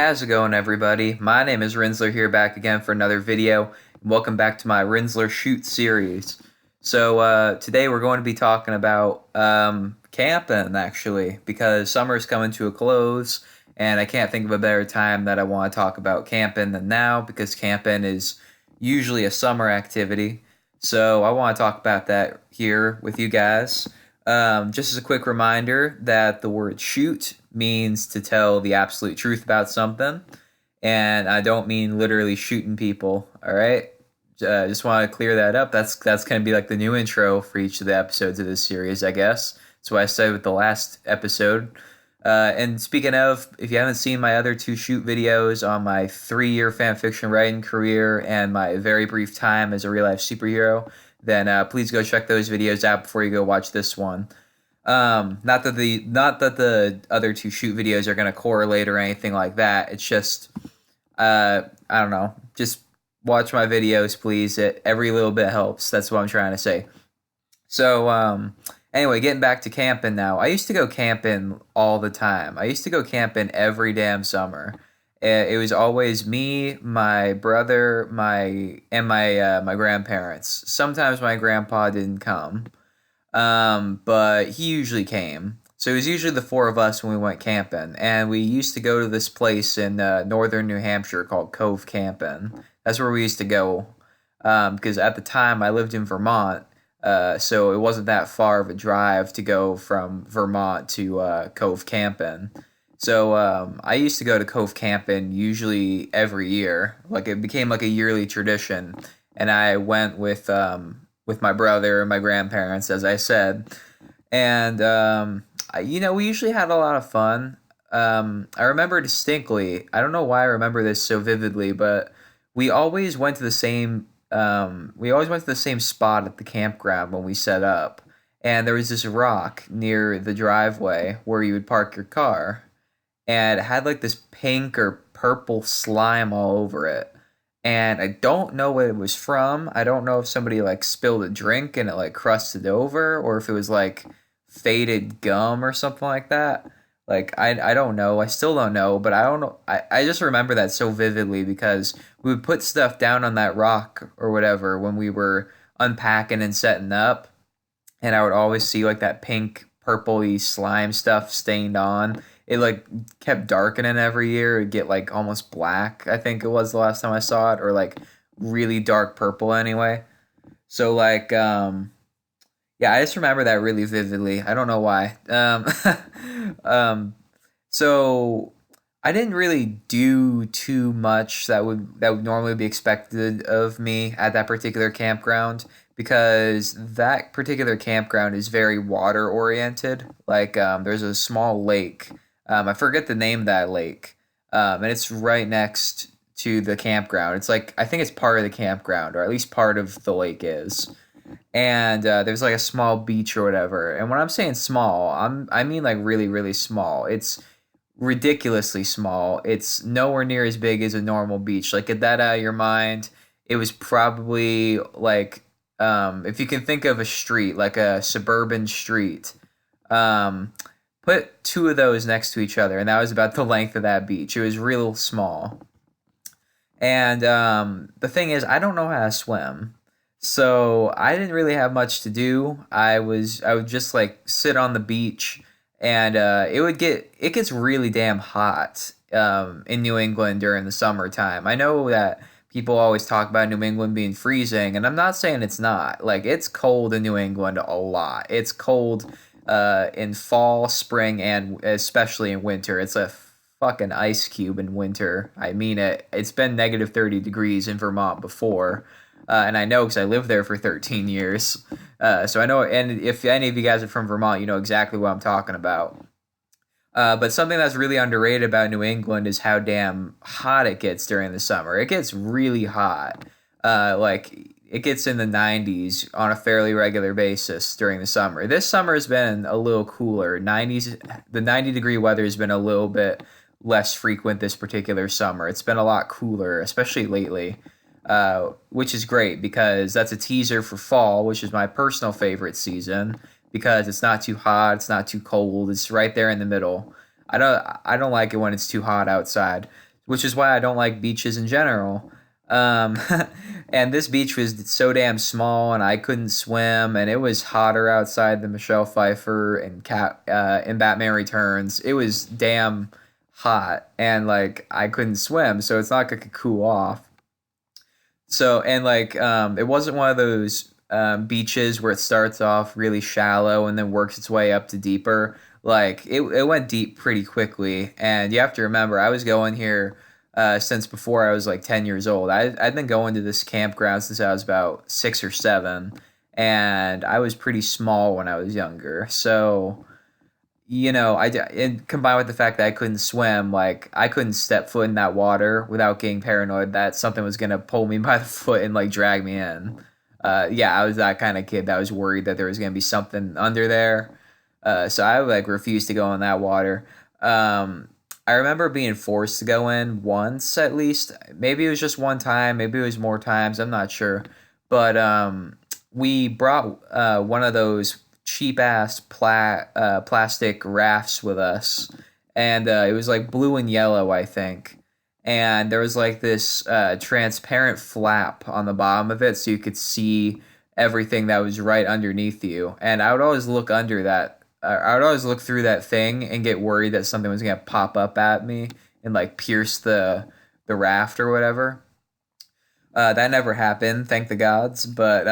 How's it going, everybody? My name is Rinzler here, back again for another video. Welcome back to my Rinzler Shoot series. Today we're going to be talking about camping, actually, because summer's coming to a close, and I can't think of a better time that I want to talk about camping than now, because camping is usually a summer activity. So I want to talk about that here with you guys. Just as a quick reminder that the word shoot means to tell the absolute truth about something, and I don't mean literally shooting people. All right, just want to clear that up. That's gonna be like the new intro for each of the episodes of this series, I guess. That's what I said with the last episode. And speaking of, if you haven't seen my other two shoot videos on my 3-year fan fiction writing career and my very brief time as a real life superhero, then please go check those videos out before you go watch this one. Not that the other two shoot videos are gonna correlate or anything like that. It's just I don't know. Just watch my videos, please. Every little bit helps. That's what I'm trying to say. Anyway, getting back to camping now. I used to go camping all the time. I used to go camping every damn summer. It was always me, my brother, my grandparents. Sometimes my grandpa didn't come, but he usually came. So it was usually the four of us when we went camping, and we used to go to this place in northern New Hampshire called Cove Camping. That's where we used to go, because at the time I lived in Vermont, so it wasn't that far of a drive to go from Vermont to Cove Camping. So I used to go to Cove Camping usually every year. Like it became like a yearly tradition, and I went with my brother and my grandparents, as I said, and we usually had a lot of fun. I remember distinctly. I don't know why I remember this so vividly, but we always went to the same we always went to the same spot at the campground when we set up. And there was this rock near the driveway where you would park your car. And it had like this pink or purple slime all over it. And I don't know what it was from. I don't know if somebody like spilled a drink and it like crusted over, or if it was like faded gum or something like that. Like I don't know. I still don't know, but I don't know. I just remember that so vividly because we would put stuff down on that rock or whatever when we were unpacking and setting up, and I would always see like that pink purpley slime stuff stained on. It like kept darkening every year. It'd get like almost black, I think it was the last time I saw it, or like really dark purple anyway. So yeah, I just remember that really vividly. I don't know why. Um, so I didn't really do too much that would normally be expected of me at that particular campground, because that particular campground is very water oriented. Like there's a small lake. I forget the name of that lake. And it's right next to the campground. It's like I think it's part of the campground, or at least part of the lake is. And there's like a small beach or whatever. And when I'm saying small, I mean like really really small. It's ridiculously small. It's nowhere near as big as a normal beach. Like, get that out of your mind. It was probably like if you can think of a street, like a suburban street, um, put two of those next to each other, and that was about the length of that beach. It was real small. And the thing is, I don't know how to swim. So I didn't really have much to do. I would just like sit on the beach, and it gets really damn hot in New England during the summertime. I know that people always talk about New England being freezing, and I'm not saying it's not. Like, it's cold in New England a lot. It's cold in fall, spring, and especially in winter. It's a fucking ice cube in winter. I mean it. It's been negative 30 degrees in Vermont before. And I know because I lived there for 13 years. So I know, and if any of you guys are from Vermont, you know exactly what I'm talking about. But something that's really underrated about New England is how damn hot it gets during the summer. It gets really hot. Like, it gets in the 90s on a fairly regular basis during the summer. This summer has been a little cooler. The 90-degree weather has been a little bit less frequent this particular summer. It's been a lot cooler, especially lately, which is great because that's a teaser for fall, which is my personal favorite season because it's not too hot, it's not too cold, it's right there in the middle. I don't like it when it's too hot outside. which is why I don't like beaches in general. Um, and this beach was so damn small, and I couldn't swim, and it was hotter outside than Michelle Pfeiffer and Cat in Batman Returns. It was damn hot, and like I couldn't swim, so it's not like I could cool off. So and like it wasn't one of those beaches where it starts off really shallow and then works its way up to deeper. Like it went deep pretty quickly, and you have to remember I was going here since before I was like 10 years old. I'd been going to this campground since I was about 6 or 7, and I was pretty small when I was younger. So and combined with the fact that I couldn't swim, like I couldn't step foot in that water without getting paranoid that something was gonna pull me by the foot and like drag me in. Yeah, I was that kind of kid that was worried that there was gonna be something under there. So I like refused to go in that water. I remember being forced to go in once at least. Maybe it was just one time, maybe it was more times. I'm not sure, but we brought one of those cheap ass plastic rafts with us, and it was like blue and yellow, I think. And there was like this transparent flap on the bottom of it, so you could see everything that was right underneath you. And I would always look under that. I would always look through that thing and get worried that something was gonna pop up at me and like pierce the raft or whatever. That never happened, thank the gods. But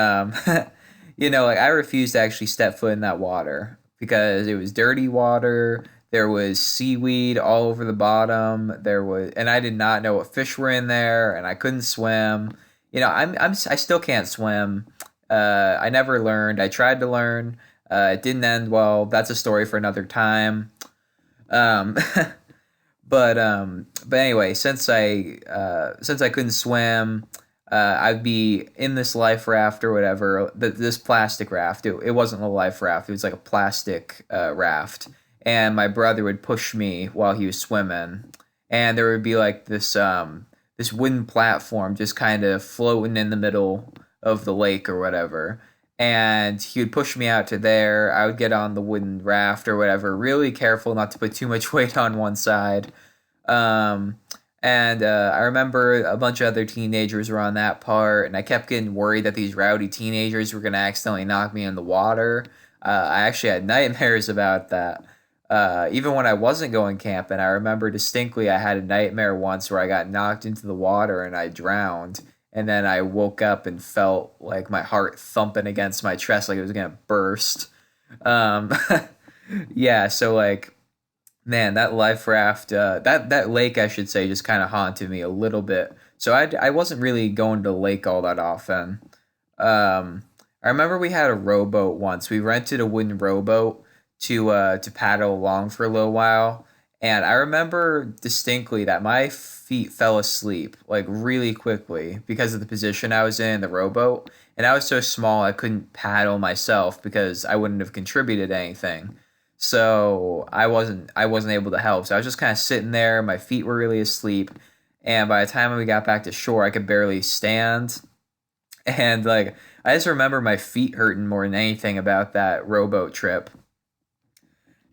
like I refused to actually step foot in that water because it was dirty water. There was seaweed all over the bottom. And I did not know what fish were in there, and I couldn't swim. I still can't swim. I never learned. I tried to learn. It didn't end well. That's a story for another time. Um, but anyway, since I couldn't swim, I'd be in this life raft or whatever. This plastic raft. It wasn't a life raft. It was like a plastic raft, and my brother would push me while he was swimming, and there would be like this wooden platform just kind of floating in the middle of the lake or whatever. And he would push me out to there. I would get on the wooden raft or whatever, really careful not to put too much weight on one side. Um, and I remember a bunch of other teenagers were on that part, and I kept getting worried that these rowdy teenagers were going to accidentally knock me in the water. I actually had nightmares about that. Even when I wasn't going camping, I remember distinctly I had a nightmare once where I got knocked into the water and I drowned. And then I woke up and felt like my heart thumping against my chest like it was going to burst. Um, yeah, so like man, that life raft, that lake, I should say, just kind of haunted me a little bit. So I wasn't really going to the lake all that often. I remember we had a rowboat once. We rented a wooden rowboat to paddle along for a little while, and I remember distinctly that my feet fell asleep like really quickly because of the position I was in the rowboat, and I was so small I couldn't paddle myself because I wouldn't have contributed anything. So I wasn't able to help. So I was just kind of sitting there. My feet were really asleep, and by the time we got back to shore, I could barely stand. And like I just remember my feet hurting more than anything about that rowboat trip.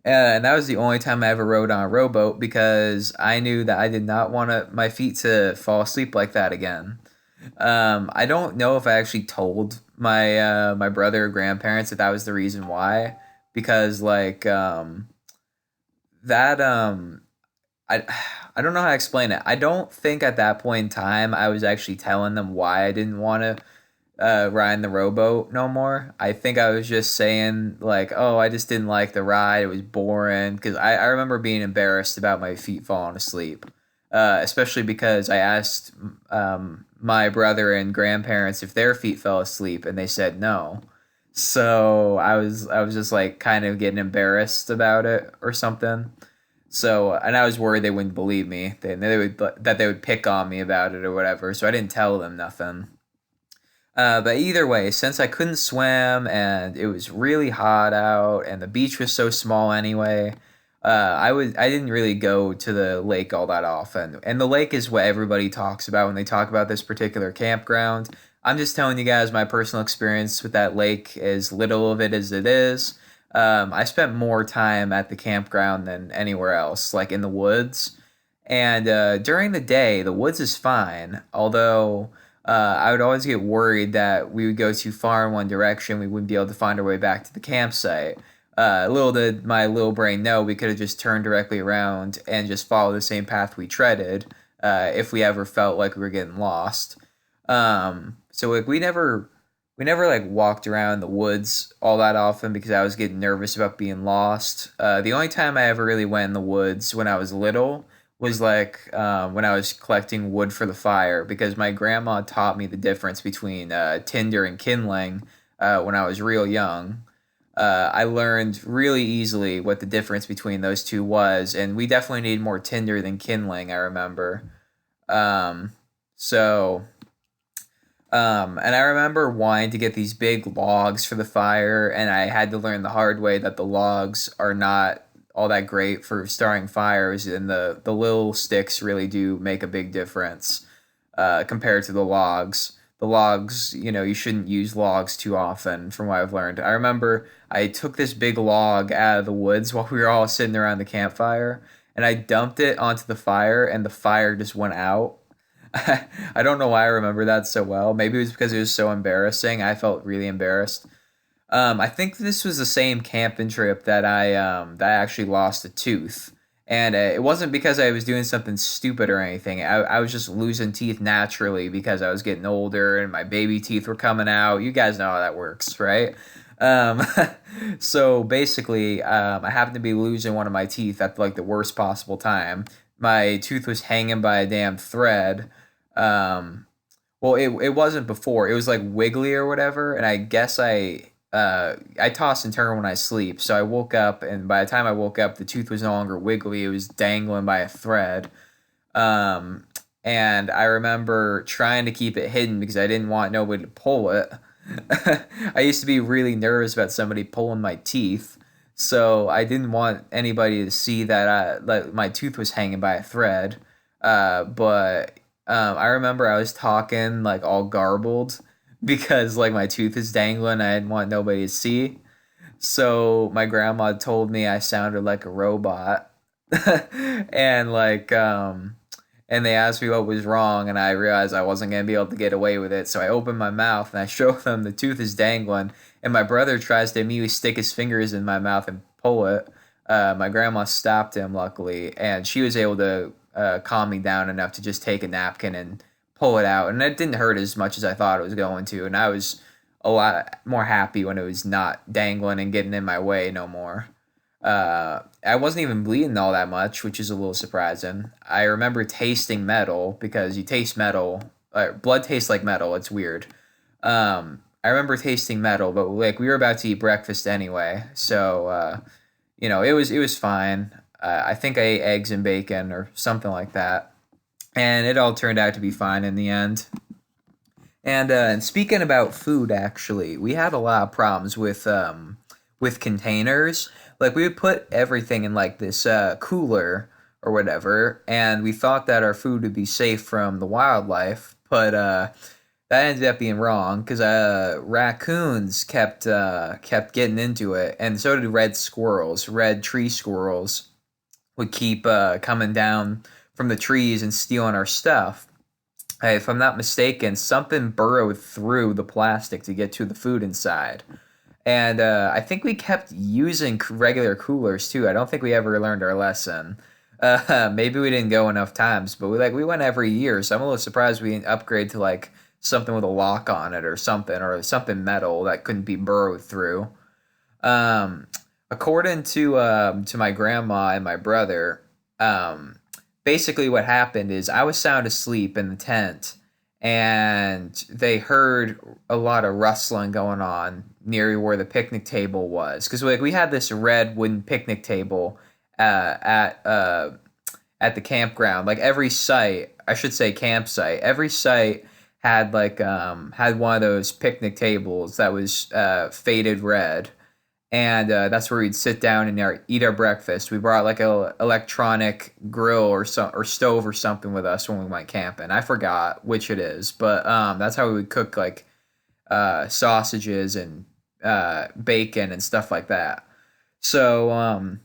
And that was the only time I ever rode on a rowboat because I knew that I did not want my feet to fall asleep like that again. I don't know if I actually told my brother or grandparents that that was the reason why, because like that I I don't know how to explain it. I don't think at that point in time I was actually telling them why I didn't want to riding the rowboat no more. I think I was just saying like, oh, I just didn't like the ride. It was boring because I remember being embarrassed about my feet falling asleep, especially because I asked my brother and grandparents if their feet fell asleep, and they said no. So I was just like kind of getting embarrassed about it or something. So and I was worried they wouldn't believe me. They would that they would pick on me about it or whatever. So I didn't tell them nothing. But either way, since I couldn't swim and it was really hot out and the beach was so small anyway, I didn't really go to the lake all that often. And the lake is what everybody talks about when they talk about this particular campground. I'm just telling you guys my personal experience with that lake, as little of it as it is. I spent more time at the campground than anywhere else, like in the woods. And during the day, the woods is fine. Although I would always get worried that we would go too far in one direction, we wouldn't be able to find our way back to the campsite. Little did my little brain know we could have just turned directly around and just followed the same path we treaded if we ever felt like we were getting lost. So like we never like walked around the woods all that often because I was getting nervous about being lost. The only time I ever really went in the woods when I was little was like when I was collecting wood for the fire because my grandma taught me the difference between tinder and kindling when I was real young. I learned really easily what the difference between those two was, and we definitely need more tinder than kindling. I remember. Um, so and I remember wanting to get these big logs for the fire, and I had to learn the hard way that the logs are not all that great for starting fires, and the little sticks really do make a big difference compared to the logs. The logs, you shouldn't use logs too often, from what I've learned. I remember I took this big log out of the woods while we were all sitting around the campfire, and I dumped it onto the fire, and the fire just went out. I don't know why I remember that so well. Maybe it was because it was so embarrassing. I felt really embarrassed. I think this was the same camping trip that I actually lost a tooth, and it wasn't because I was doing something stupid or anything. I was just losing teeth naturally because I was getting older and my baby teeth were coming out. You guys know how that works, right? Um, so basically, I happened to be losing one of my teeth at like the worst possible time. My tooth was hanging by a damn thread. Um, well, it wasn't before. It was like wiggly or whatever, and I guess I toss and turn when I sleep. So I woke up, and by the time I woke up, the tooth was no longer wiggly. It was dangling by a thread. Um, and I remember trying to keep it hidden because I didn't want nobody to pull it. I used to be really nervous about somebody pulling my teeth, so I didn't want anybody to see that my tooth was hanging by a thread. But I remember I was talking like all garbled because like my tooth is dangling. I didn't want nobody to see. So my grandma told me I sounded like a robot. and like and they asked me what was wrong, and I realized I wasn't gonna be able to get away with it. So I opened my mouth and I showed them the tooth is dangling, and my brother tries to immediately stick his fingers in my mouth and pull it. My grandma stopped him, luckily, and she was able to calm me down enough to just take a napkin and pull it out, and it didn't hurt as much as I thought it was going to, and I was a lot more happy when it was not dangling and getting in my way no more. I wasn't even bleeding all that much, which is a little surprising. I remember tasting metal because you taste metal. Blood tastes like metal. It's weird. I remember tasting metal, but like we were about to eat breakfast anyway, so it was fine. I think I ate eggs and bacon or something like that, and it all turned out to be fine in the end. And speaking about food, actually, we had a lot of problems with containers. Like we would put everything in like this cooler or whatever, and we thought that our food would be safe from the wildlife, but that ended up being wrong because raccoons kept getting into it, and so did red squirrels. Red tree squirrels would keep coming down from the trees and stealing our stuff. If I'm not mistaken, something burrowed through the plastic to get to the food inside. And I think we kept using regular coolers too. I don't think we ever learned our lesson. Maybe we didn't go enough times, but we went every year, so I'm a little surprised we didn't upgrade to like something with a lock on it or something metal that couldn't be burrowed through. Um, According to my grandma and my brother, um, basically what happened is I was sound asleep in the tent, and they heard a lot of rustling going on near where the picnic table was because like we had this red wooden picnic table at the campground. Like every site, I should say campsite, every site had one of those picnic tables that was faded red, and that's where we'd sit down and eat our breakfast. We brought like a electronic grill or stove or something with us when we went camping. I forgot which it is, but that's how we would cook like sausages and bacon and stuff like that. So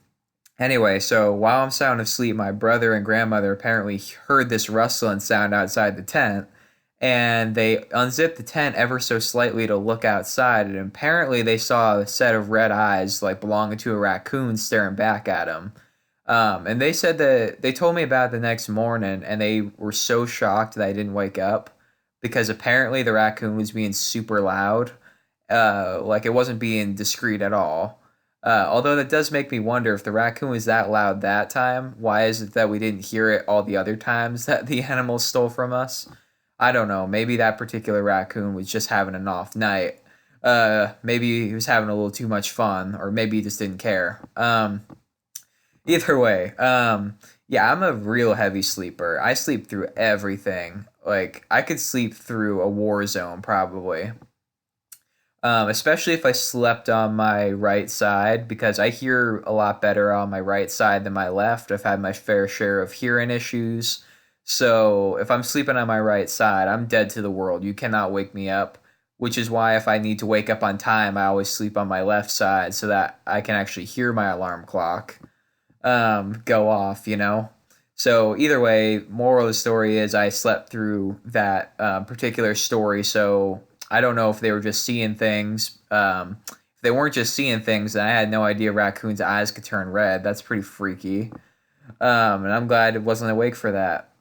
Anyway, so while I'm sound asleep, my brother and grandmother apparently heard this rustling sound outside the tent, and they unzipped the tent ever so slightly to look outside, and apparently they saw a set of red eyes like belonging to a raccoon staring back at them. And they said that they told me about it the next morning, and they were so shocked that I didn't wake up because apparently the raccoon was being super loud. Like it wasn't being discreet at all. Although that does make me wonder if the raccoon was that loud that time, why is it that we didn't hear it all the other times that the animals stole from us? I don't know. Maybe that particular raccoon was just having an off night. Maybe he was having a little too much fun, or maybe he just didn't care. Either way, yeah, I'm a real heavy sleeper. I sleep through everything. Like I could sleep through a war zone probably. Especially if I slept on my right side because I hear a lot better on my right side than my left. I've had my fair share of hearing issues. So if I'm sleeping on my right side, I'm dead to the world. You cannot wake me up, which is why if I need to wake up on time, I always sleep on my left side so that I can actually hear my alarm clock go off, you know? So either way, moral of the story is I slept through that particular story. So I don't know if they were just seeing things. If they weren't just seeing things, then I had no idea raccoons' eyes could turn red. That's pretty freaky. And I'm glad it wasn't awake for that.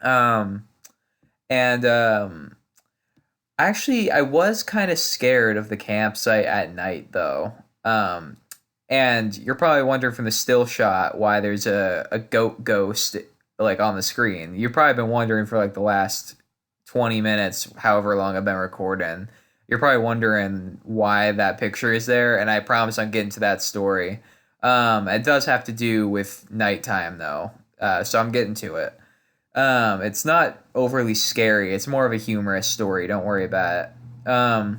Um, and Actually, I was kind of scared of the campsite at night, though. Um, and you're probably wondering from the still shot why there's a goat ghost like on the screen. You've probably been wondering for like the last 20 minutes, however long I've been recording. You're probably wondering why that picture is there, and I promise I'm getting to that story. It does have to do with nighttime though, so I'm getting to it. It's not overly scary. It's more of a humorous story. Don't worry about it.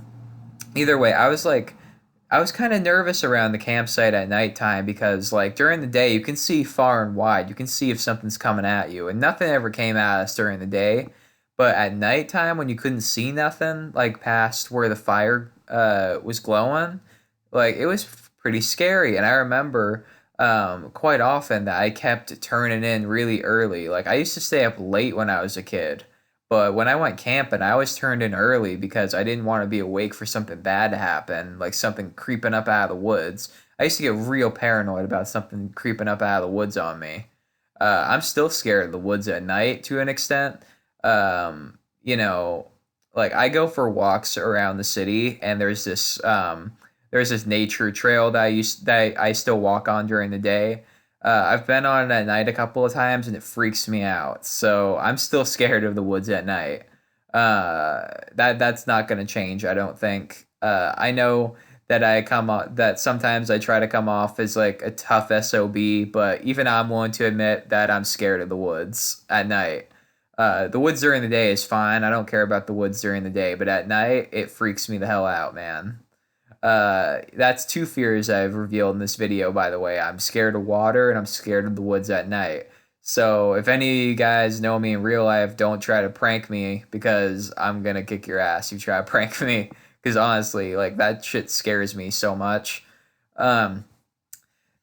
Either way, I was kind of nervous around the campsite at nighttime because, like, during the day, you can see far and wide. You can see if something's coming at you, and nothing ever came at us during the day. But at nighttime, when you couldn't see nothing, like past where the fire was glowing, like it was pretty scary. And I remember quite often that I kept turning in really early. Like I used to stay up late when I was a kid, but when I went camping, I always turned in early because I didn't want to be awake for something bad to happen, like something creeping up out of the woods. I used to get real paranoid about something creeping up out of the woods on me. I'm still scared of the woods at night to an extent. You know, like I go for walks around the city, and there's this nature trail that I still walk on during the day. I've been on it at night a couple of times, and it freaks me out. So I'm still scared of the woods at night. That's not going to change, I don't think. I know that that sometimes I try to come off as like a tough SOB, but even I'm willing to admit that I'm scared of the woods at night. The woods during the day is fine. I don't care about the woods during the day, but at night it freaks me the hell out, man. That's two fears I've revealed in this video, by the way. I'm scared of water and I'm scared of the woods at night. So if any of you guys know me in real life, don't try to prank me because I'm gonna kick your ass. You try to prank me because honestly, like that shit scares me so much. Um,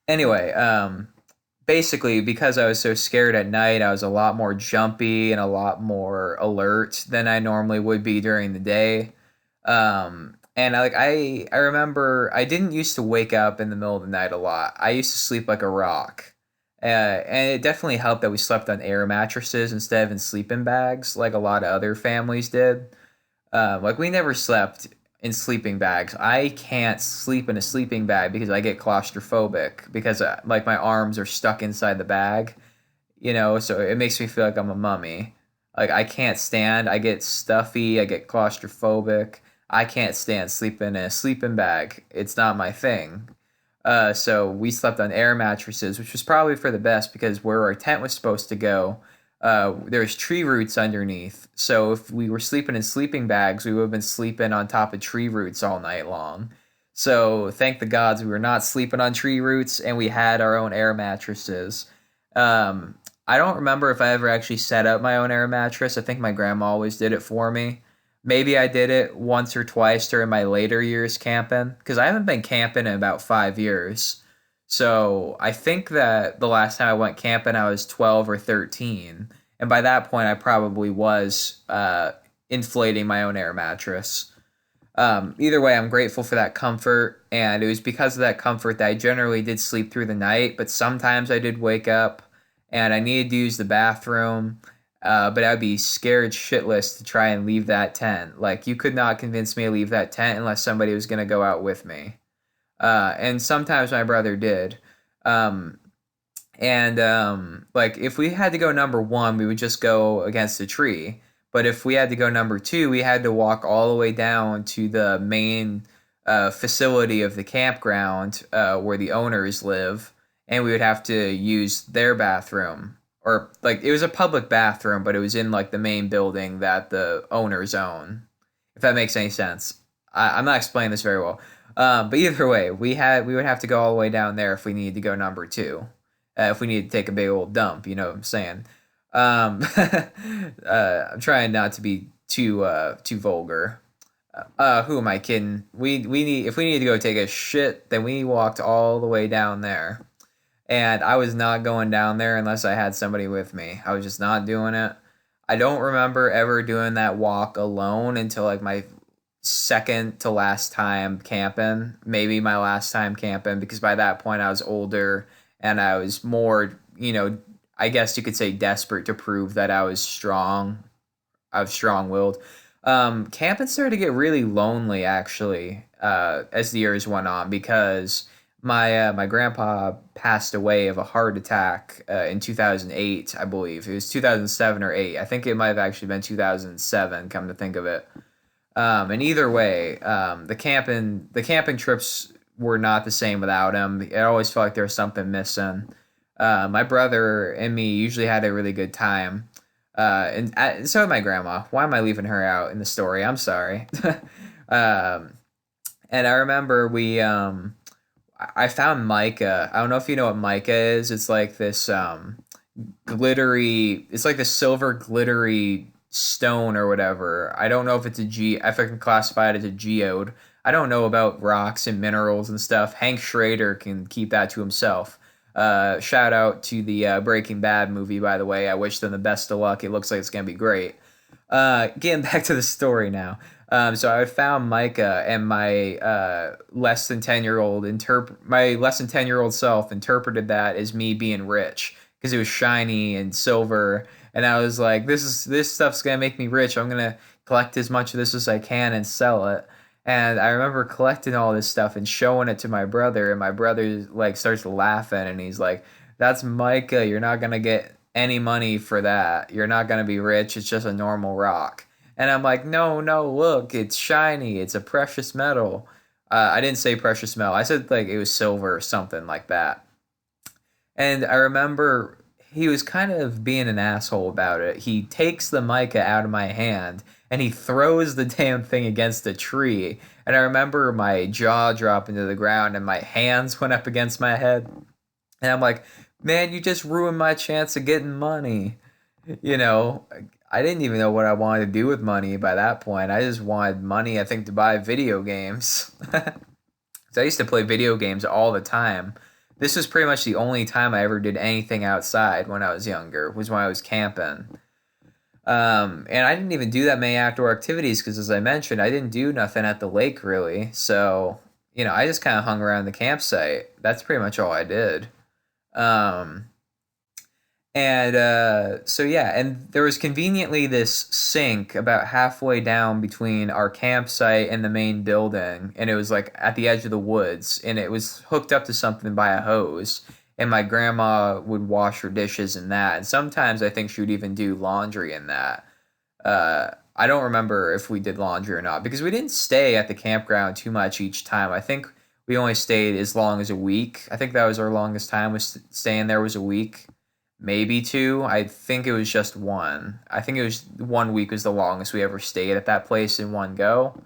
anyway, basically because I was so scared at night, I was a lot more jumpy and a lot more alert than I normally would be during the day. And I remember I didn't used to wake up in the middle of the night a lot. I used to sleep like a rock. And it definitely helped that we slept on air mattresses instead of in sleeping bags like a lot of other families did. Like we never slept in sleeping bags. I can't sleep in a sleeping bag because I get claustrophobic because like my arms are stuck inside the bag, you know, so it makes me feel like I'm a mummy. Like I can't stand, I get stuffy, I get claustrophobic. I can't stand sleeping in a sleeping bag. It's not my thing. So we slept on air mattresses, which was probably for the best because where our tent was supposed to go, there's tree roots underneath. So if we were sleeping in sleeping bags, we would have been sleeping on top of tree roots all night long. So thank the gods we were not sleeping on tree roots and we had our own air mattresses. I don't remember if I ever actually set up my own air mattress. I think my grandma always did it for me. Maybe I did it once or twice during my later years camping because I haven't been camping in about 5 years. So I think that the last time I went camping, I was 12 or 13. And by that point, I probably was inflating my own air mattress. Either way, I'm grateful for that comfort. And it was because of that comfort that I generally did sleep through the night. But sometimes I did wake up and I needed to use the bathroom. But I'd be scared shitless to try and leave that tent. Like, you could not convince me to leave that tent unless somebody was going to go out with me. And sometimes my brother did. Um, and like if we had to go number one, we would just go against a tree. But if we had to go number two, we had to walk all the way down to the main facility of the campground where the owners live, and we would have to use their bathroom. Or like it was a public bathroom, but it was in like the main building that the owners own. If that makes any sense, I'm not explaining this very well. But either way, we would have to go all the way down there if we needed to go number two, if we needed to take a big old dump. You know what I'm saying? I'm trying not to be too vulgar. Who am I kidding? We need if we need to go take a shit, then we walked all the way down there, and I was not going down there unless I had somebody with me. I was just not doing it. I don't remember ever doing that walk alone until like my second to last time camping, maybe my last time camping, because by that point I was older and I was more, I guess you could say desperate to prove that I was strong. I was strong willed. Camping started to get really lonely actually as the years went on because my grandpa passed away of a heart attack in 2008, I believe. It was 2007 or 8. I think it might have actually been 2007, come to think of it. And either way, the camping trips were not the same without him. It always felt like there was something missing. My brother and me usually had a really good time, and so did my grandma. Why am I leaving her out in the story? I'm sorry. um, and I remember I found mica. I don't know if you know what mica is. It's like this glittery. It's like this silver glittery stone or whatever. I don't know if if I can classify it as a geode. I don't know about rocks and minerals and stuff. Hank Schrader can keep that to himself. Shout out to the Breaking Bad movie, by the way. I wish them the best of luck. It looks like it's gonna be great. Getting back to the story now. So I found Micah, and my my less than 10-year old self interpreted that as me being rich because it was shiny and silver, and I was like, this stuff's gonna make me rich. I'm gonna collect as much of this as I can and sell it. And I remember collecting all this stuff and showing it to my brother, and my brother like starts laughing, and he's like, "That's Micah. You're not gonna get any money for that. You're not gonna be rich. It's just a normal rock." And I'm like, "No, no, look, it's shiny. It's a precious metal." I didn't say precious metal. I said like it was silver or something like that. And I remember he was kind of being an asshole about it. He takes the mica out of my hand and he throws the damn thing against a tree. And I remember my jaw dropping to the ground and my hands went up against my head. And I'm like, man, you just ruined my chance of getting money. You know, I didn't even know what I wanted to do with money by that point. I just wanted money, I think, to buy video games. So I used to play video games all the time. This was pretty much the only time I ever did anything outside when I was younger, was when I was camping. And I didn't even do that many outdoor activities because, as I mentioned, I didn't do nothing at the lake really. So, I just kind of hung around the campsite. That's pretty much all I did. Um, and so yeah, and there was conveniently this sink about halfway down between our campsite and the main building, and it was like at the edge of the woods, and it was hooked up to something by a hose. And my grandma would wash her dishes in that, and sometimes I think she would even do laundry in that. I don't remember if we did laundry or not because we didn't stay at the campground too much each time. I think we only stayed as long as a week. I think that was our longest time was staying there was a week, maybe two. I think it was just one. I think it was 1 week was the longest we ever stayed at that place in one go.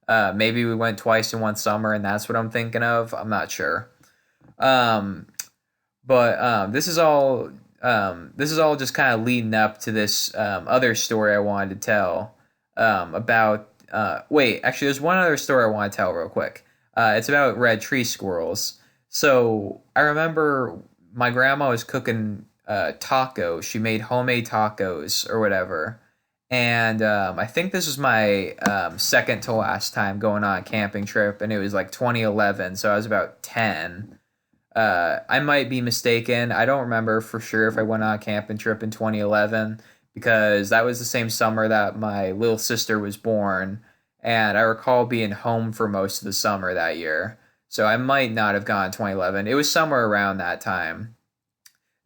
Maybe we went twice in one summer, and that's what I'm thinking of. I'm not sure. Um, but this is all just kind of leading up to this other story I wanted to tell about. Wait, actually, there's one other story I want to tell real quick. It's about red tree squirrels. So I remember my grandma was cooking tacos. She made homemade tacos or whatever. And I think this was my second to last time going on a camping trip, and it was like 2011, so I was about 10. I might be mistaken. I don't remember for sure if I went on a camping trip in 2011 because that was the same summer that my little sister was born, and I recall being home for most of the summer that year. So I might not have gone in 2011. It was somewhere around that time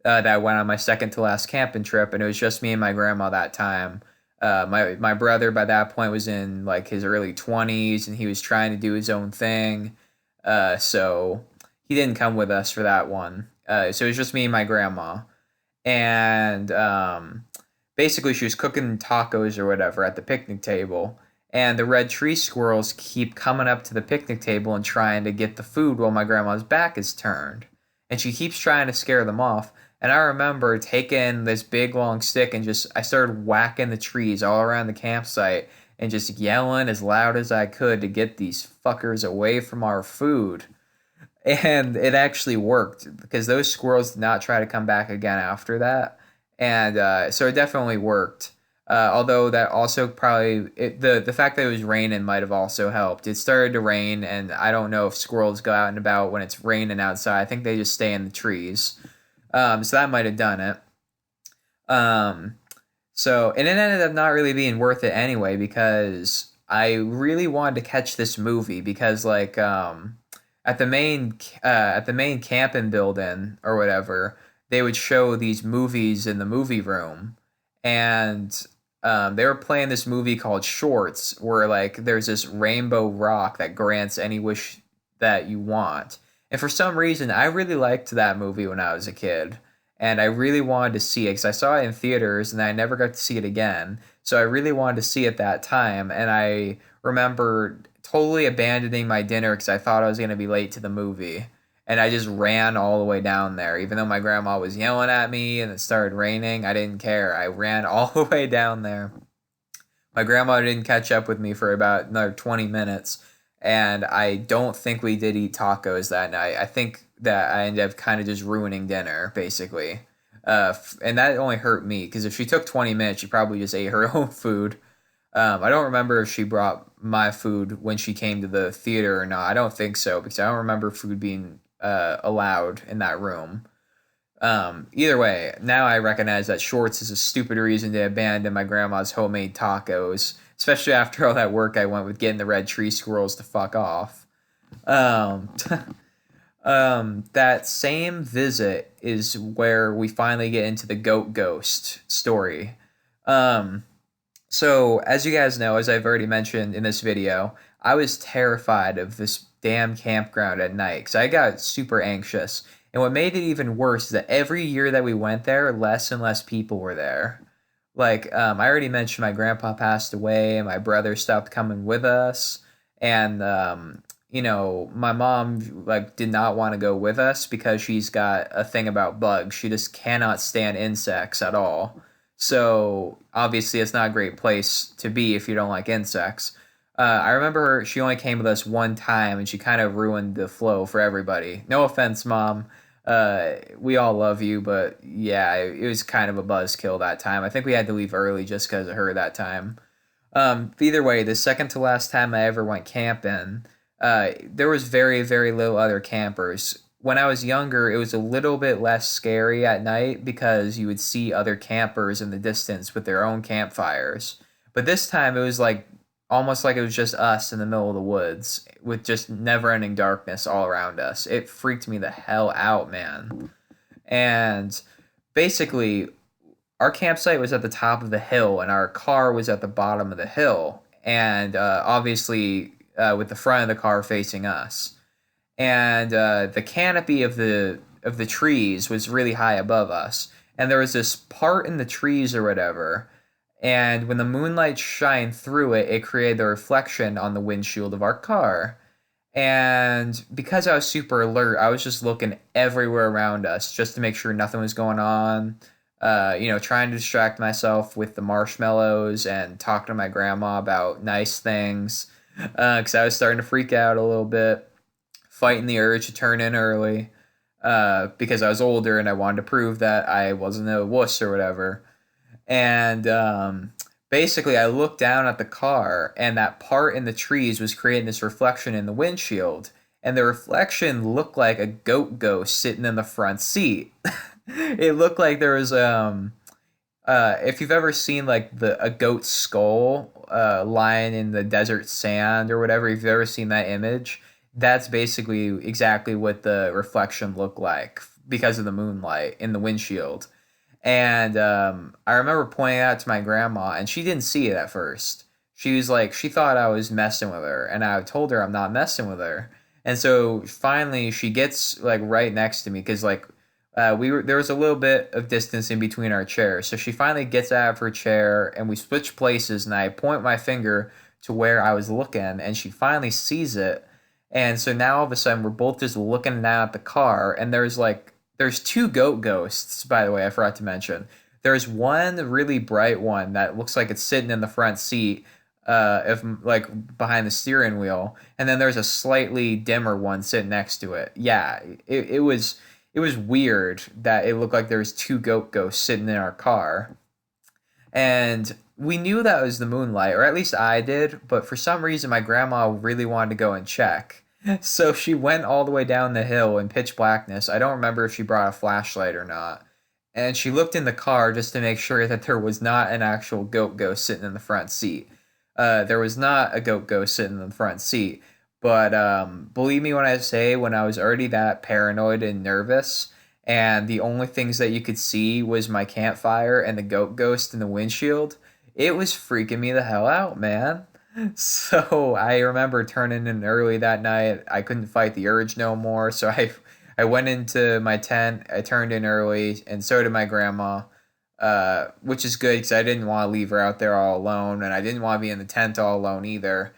that I went on my second to last camping trip, and it was just me and my grandma that time. My brother by that point was in like his early 20s, and he was trying to do his own thing. So he didn't come with us for that one. So it was just me and my grandma, and basically she was cooking tacos or whatever at the picnic table. And the red tree squirrels keep coming up to the picnic table and trying to get the food while my grandma's back is turned. And she keeps trying to scare them off. And I remember taking this big long stick and just I started whacking the trees all around the campsite and just yelling as loud as I could to get these fuckers away from our food. And it actually worked because those squirrels did not try to come back again after that. And so it definitely worked. Although that also probably the fact that it was raining might have also helped. It started to rain, and I don't know if squirrels go out and about when it's raining outside. I think they just stay in the trees. So that might have done it. Um, and it ended up not really being worth it anyway because I really wanted to catch this movie because like at the main camping building or whatever, they would show these movies in the movie room, and they were playing this movie called Shorts, where like there's this rainbow rock that grants any wish that you want. And for some reason, I really liked that movie when I was a kid, and I really wanted to see it because I saw it in theaters and I never got to see it again. So I really wanted to see it that time, and I remember totally abandoning my dinner because I thought I was going to be late to the movie. And I just ran all the way down there. Even though my grandma was yelling at me and it started raining, I didn't care. I ran all the way down there. My grandma didn't catch up with me for about another 20 minutes. And I don't think we did eat tacos that night. I think that I ended up kind of just ruining dinner, basically. And that only hurt me because if she took 20 minutes, she probably just ate her own food. I don't remember if she brought my food when she came to the theater or not. I don't think so because I don't remember food being allowed in that room. Either way, now I recognize that shorts is a stupid reason to abandon my grandma's homemade tacos, especially after all that work I went with getting the red tree squirrels to fuck off. Um, that same visit is where we finally get into the goat ghost story. Um, so, as you guys know, as I've already mentioned in this video, I was terrified of this damn campground at night because I got super anxious. And what made it even worse is that every year that we went there, less and less people were there. Like, I already mentioned my grandpa passed away, and my brother stopped coming with us. And, my mom, like, did not want to go with us because she's got a thing about bugs. She just cannot stand insects at all. So obviously, it's not a great place to be if you don't like insects. I remember she only came with us one time, and she kind of ruined the flow for everybody. No offense, mom. We all love you, but yeah, it was kind of a buzzkill that time. I think we had to leave early just because of her that time. Either way, the second to last time I ever went camping, there was very, very little other campers. When I was younger, it was a little bit less scary at night because you would see other campers in the distance with their own campfires. But this time, it was like almost like it was just us in the middle of the woods with just never-ending darkness all around us. It freaked me the hell out, man. And basically, our campsite was at the top of the hill and our car was at the bottom of the hill, and obviously with the front of the car facing us, and the canopy of the trees was really high above us, and there was this part in the trees or whatever, and when the moonlight shined through it, it created a reflection on the windshield of our car. And because I was super alert, I was just looking everywhere around us just to make sure nothing was going on. Trying to distract myself with the marshmallows and talk to my grandma about nice things because I was starting to freak out a little bit. fighting the urge to turn in early because I was older and I wanted to prove that I wasn't a wuss or whatever. And basically, I looked down at the car, and that part in the trees was creating this reflection in the windshield. And the reflection looked like a goat ghost sitting in the front seat. It looked like there was if you've ever seen like the a goat skull lying in the desert sand or whatever, if you've ever seen that image, that's basically exactly what the reflection looked like because of the moonlight in the windshield. And I remember pointing it out to my grandma, and she didn't see it at first. She was like, she thought I was messing with her, and I told her I'm not messing with her. And so finally, she gets like right next to me because like we were there was a little bit of distance in between our chairs. So she finally gets out of her chair, and we switch places, and I point my finger to where I was looking, and she finally sees it. And so now all of a sudden, we're both just looking down at the car, and there's two goat ghosts, by the way, I forgot to mention. There's one really bright one that looks like it's sitting in the front seat, if like behind the steering wheel, and then there's a slightly dimmer one sitting next to it. Yeah, it was weird that it looked like there was two goat ghosts sitting in our car, and we knew that was the moonlight, or at least I did. But for some reason, my grandma really wanted to go and check. So she went all the way down the hill in pitch blackness. I don't remember if she brought a flashlight or not. And she looked in the car just to make sure that there was not an actual goat ghost sitting in the front seat. There was not a goat ghost sitting in the front seat. But believe me when I say, when I was already that paranoid and nervous, and the only things that you could see was my campfire and the goat ghost in the windshield, it was freaking me the hell out, man. So I remember turning in early that night. I couldn't fight the urge no more, so I went into my tent. I turned in early, and so did my grandma, which is good because I didn't want to leave her out there all alone, and I didn't want to be in the tent all alone either.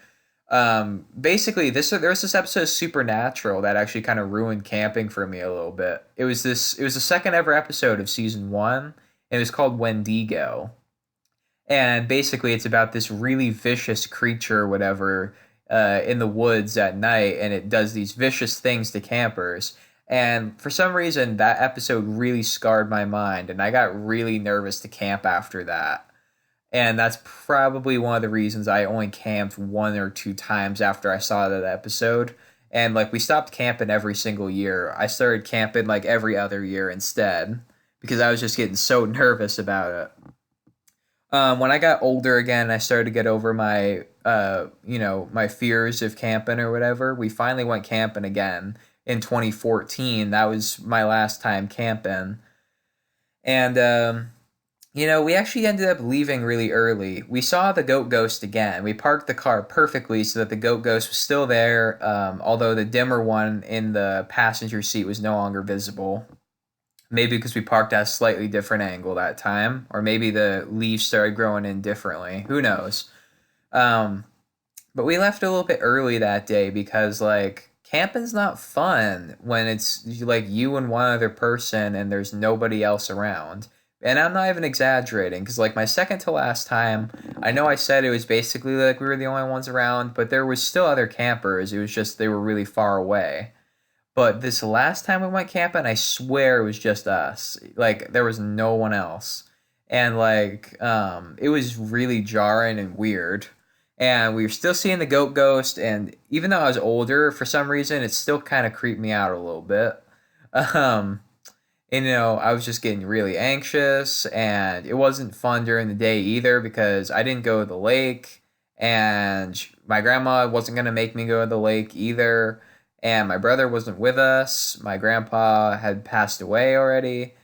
Basically, there was this episode of Supernatural that actually kind of ruined camping for me a little bit. It was the second ever episode of season one, and it was called Wendigo. And basically, it's about this really vicious creature, or whatever, in the woods at night, and it does these vicious things to campers. And for some reason, that episode really scarred my mind, and I got really nervous to camp after that. And that's probably one of the reasons I only camped one or two times after I saw that episode. And like we stopped camping every single year. I started camping like every other year instead because I was just getting so nervous about it. When I got older again, I started to get over my, my fears of camping or whatever. We finally went camping again in 2014. That was my last time camping. And, we actually ended up leaving really early. We saw the goat ghost again. We parked the car perfectly so that the goat ghost was still there, although the dimmer one in the passenger seat was no longer visible. Maybe because we parked at a slightly different angle that time, or maybe the leaves started growing in differently. Who knows? Um, but we left a little bit early that day because, like, camping's not fun when it's like you and one other person and there's nobody else around. And I'm not even exaggerating because, like, my second to last time, I know I said it was basically like we were the only ones around, but there was still other campers. It was just they were really far away. But this last time we went camping, I swear it was just us. Like there was no one else. And like it was really jarring and weird. And we were still seeing the goat ghost, and even though I was older, for some reason it still kind of creeped me out a little bit. Um and I was just getting really anxious, and it wasn't fun during the day either because I didn't go to the lake, and my grandma wasn't going to make me go to the lake either, and my brother wasn't with us. My grandpa had passed away already,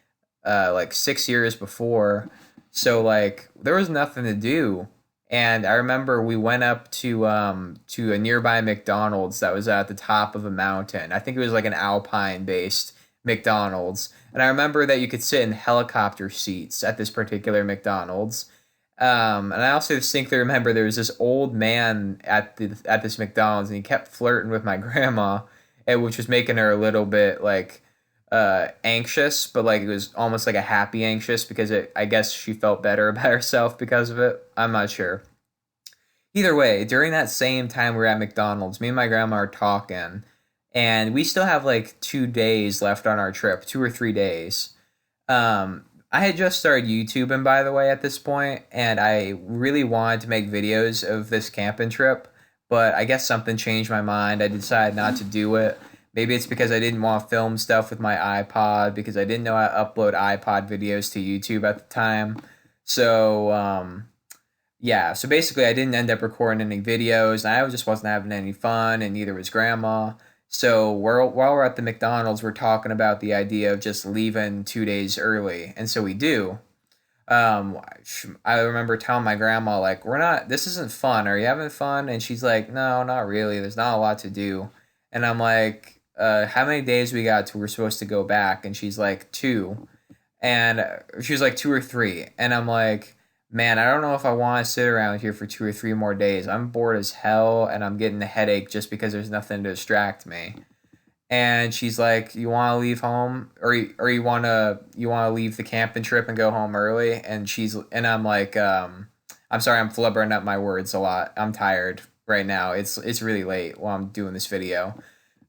like 6 years before. So like there was nothing to do. And I remember we went up to a nearby McDonald's that was at the top of a mountain. I think it was like an alpine based McDonald's. And I remember that you could sit in helicopter seats at this particular McDonald's. And I also distinctly remember there was this old man at this McDonald's, and he kept flirting with my grandma, which was making her a little bit like anxious, but like it was almost like a happy anxious because I guess she felt better about herself because of it. I'm not sure. Either way, during that same time we were at McDonald's, me and my grandma are talking, and we still have like 2 days left on our trip, 2 or 3 days. I had just started YouTubing, by the way, at this point, and I really wanted to make videos of this camping trip, but I guess something changed my mind. I decided not to do it. Maybe it's because I didn't want to film stuff with my iPod because I didn't know how to upload iPod videos to YouTube at the time. So, yeah, so basically, I didn't end up recording any videos, and I just wasn't having any fun, and neither was Grandma. So while we're at the McDonald's, we're talking about the idea of just leaving 2 days early, and so we do. I remember telling my grandma like, "We're not. This isn't fun. Are you having fun?" And she's like, "No, not really. There's not a lot to do." And I'm like, "How many days we got till we're supposed to go back?" And she's like, "2." And she was like 2 or 3, and I'm like, man, I don't know if I want to sit around here for 2 or 3 more days. I'm bored as hell, and I'm getting a headache just because there's nothing to distract me. And she's like, you want to leave home, or you want to leave the camping trip and go home early? And I'm like, I'm sorry, I'm flubbering up my words a lot. I'm tired right now. It's really late while I'm doing this video.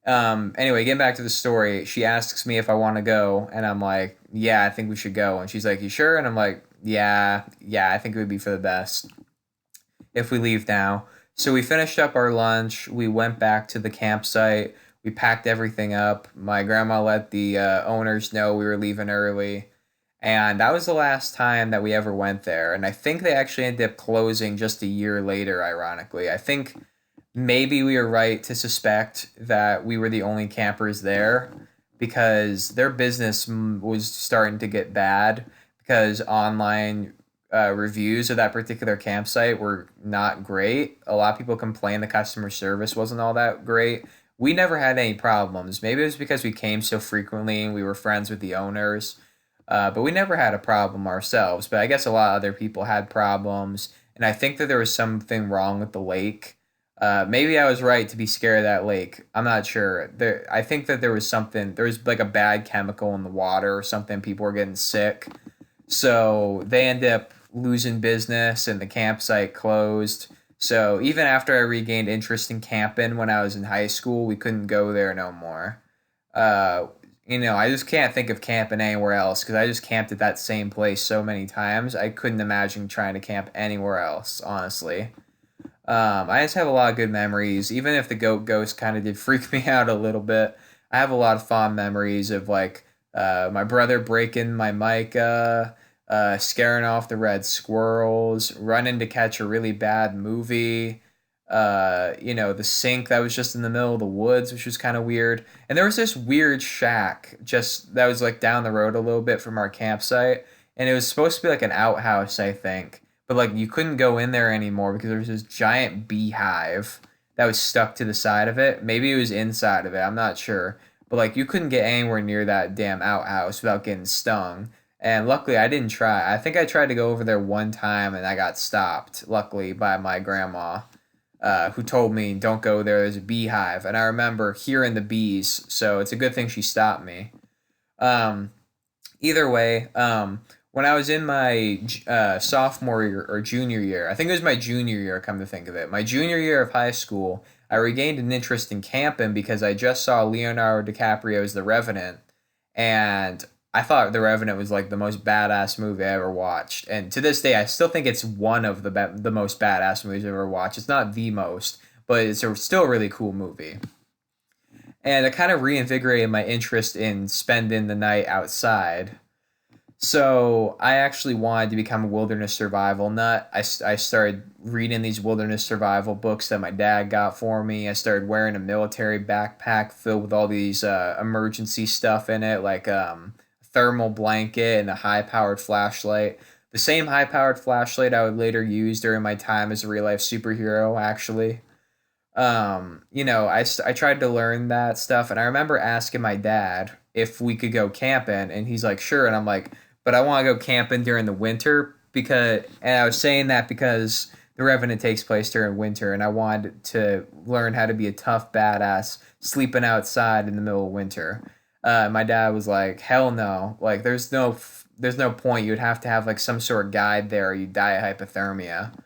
Anyway, getting back to the story, she asks me if I want to go, and I'm like, yeah, I think we should go. And she's like, you sure? And I'm like, yeah, I think it would be for the best if we leave now. So we finished up our lunch. We went back to the campsite. We packed everything up. My grandma let the owners know we were leaving early. And that was the last time that we ever went there. And I think they actually ended up closing just a year later, ironically. I think maybe we were right to suspect that we were the only campers there because their business was starting to get bad because online reviews of that particular campsite were not great. A lot of people complained the customer service wasn't all that great. We never had any problems. Maybe it was because we came so frequently and we were friends with the owners, but we never had a problem ourselves. But I guess a lot of other people had problems, and I think that there was something wrong with the lake. Maybe I was right to be scared of that lake. I'm not sure. I think that there was something. There was like a bad chemical in the water or something. People were getting sick, so they ended up losing business, and the campsite closed. So even after I regained interest in camping when I was in high school, we couldn't go there no more. Uh, I just can't think of camping anywhere else because I just camped at that same place so many times. I couldn't imagine trying to camp anywhere else, honestly. I just have a lot of good memories, even if the goat ghost kind of did freak me out a little bit. I have a lot of fond memories of like my brother breaking my mica, scaring off the red squirrels, running to catch a really bad movie. The sink that was just in the middle of the woods, which was kind of weird. And there was this weird shack just that was like down the road a little bit from our campsite, and it was supposed to be like an outhouse, I think, but like you couldn't go in there anymore because there was this giant beehive that was stuck to the side of it. Maybe it was inside of it, I'm not sure. But like you couldn't get anywhere near that damn outhouse without getting stung. And luckily I didn't try. I think I tried to go over there one time and I got stopped, luckily, by my grandma, who told me, don't go there, there's a beehive. And I remember hearing the bees, so it's a good thing she stopped me. Um, Either way, when I was in my sophomore year or junior year, I think it was my junior year, come to think of it, my junior year of high school, I regained an interest in camping because I just saw Leonardo DiCaprio's The Revenant, and I thought The Revenant was like the most badass movie I ever watched. And to this day, I still think it's one of the most badass movies I've ever watched. It's not the most, but still a really cool movie. And it kind of reinvigorated my interest in spending the night outside. So I actually wanted to become a wilderness survival nut. I started reading these wilderness survival books that my dad got for me. I started wearing a military backpack filled with all these emergency stuff in it, like thermal blanket and a high-powered flashlight. The same high-powered flashlight I would later use during my time as a real-life superhero, actually. I tried to learn that stuff, and I remember asking my dad if we could go camping, and he's like, sure. And I'm like, but I want to go camping during the winter and I was saying that because The Revenant takes place during winter, and I wanted to learn how to be a tough badass sleeping outside in the middle of winter. My dad was like, hell no, like there's no point. You'd have to have like some sort of guide there, or you die of hypothermia.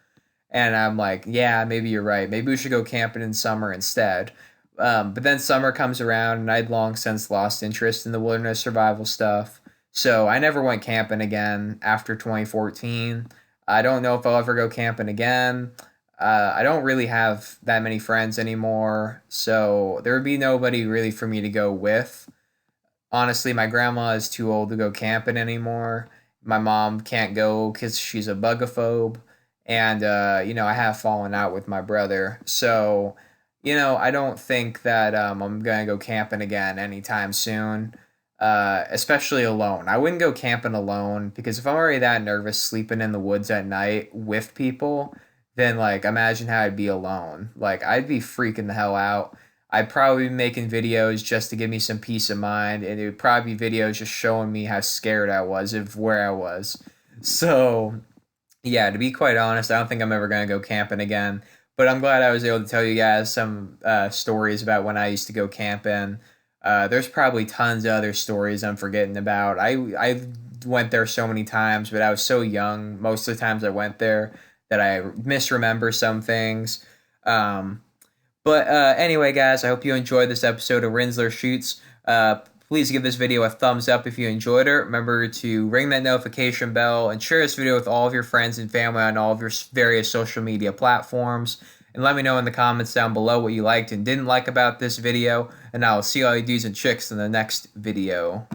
And I'm like, yeah, maybe you're right. Maybe we should go camping in summer instead. But then summer comes around, and I'd long since lost interest in the wilderness survival stuff. So I never went camping again after 2014. I don't know if I'll ever go camping again. I don't really have that many friends anymore, so there would be nobody really for me to go with. Honestly, my grandma is too old to go camping anymore. My mom can't go because she's a bugaphobe. And, I have fallen out with my brother. So, I don't think that I'm going to go camping again anytime soon, especially alone. I wouldn't go camping alone because if I'm already that nervous sleeping in the woods at night with people, then, like, imagine how I'd be alone. Like, I'd be freaking the hell out. I'd probably be making videos just to give me some peace of mind, and it would probably be videos just showing me how scared I was of where I was. So, yeah, to be quite honest, I don't think I'm ever going to go camping again. But I'm glad I was able to tell you guys some stories about when I used to go camping. There's probably tons of other stories I'm forgetting about. I went there so many times, but I was so young most of the times I went there that I misremember some things. Um, but anyway, guys, I hope you enjoyed this episode of Rinzler Shoots. Please give this video a thumbs up if you enjoyed it. Remember to ring that notification bell and share this video with all of your friends and family on all of your various social media platforms. And let me know in the comments down below what you liked and didn't like about this video. And I'll see all you dudes and chicks in the next video.